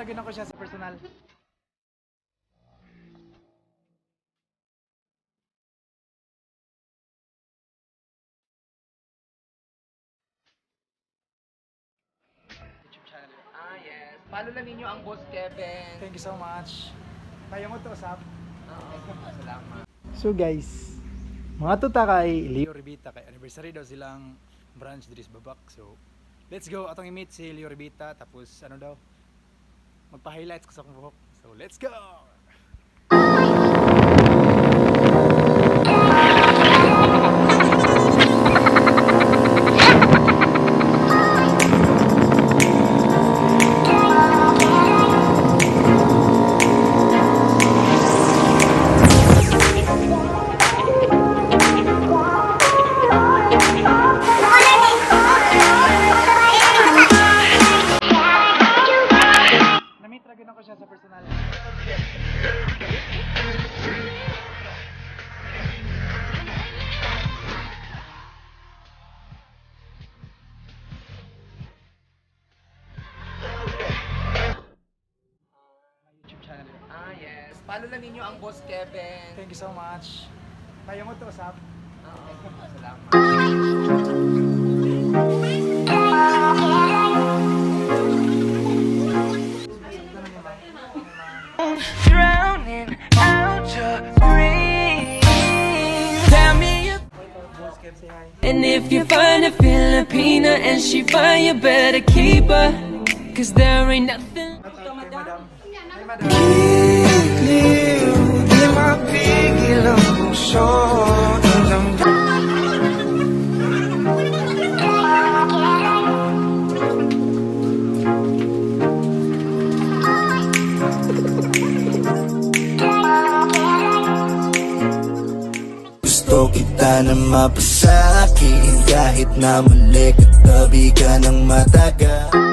Lagyan ko siya sa personal. YouTube channel. Yes. Follow lang ninyo ang Boss Kevin. Thank you so much. Kaya mo to, Sab. Oo, salamat. So guys, mga tuta kay Leo Revita, kay anniversary daw silang branch diri sa Babak. So, let's go. Atong i-meet si Leo Revita, tapos ano daw, magpa-highlights ko sa akong buhok. So, let's go! Lagyan ko siya sa personal. YouTube channel. Yes. Follow lang ninyo ang Boss Kevin. Thank you so much. Kaya mo to, Sab. Oo, salamat. Drowning out your screams. Tell me you. Boss Kev, say hi. And if you find a Filipina and she fine, you better keep her. Cause there ain't nothing. Kay Madam. Hi, Madam. Di mapigil ang puso ng damdamin. Gusto kita na mapasakit kahit na mali katabi ka ng matagal.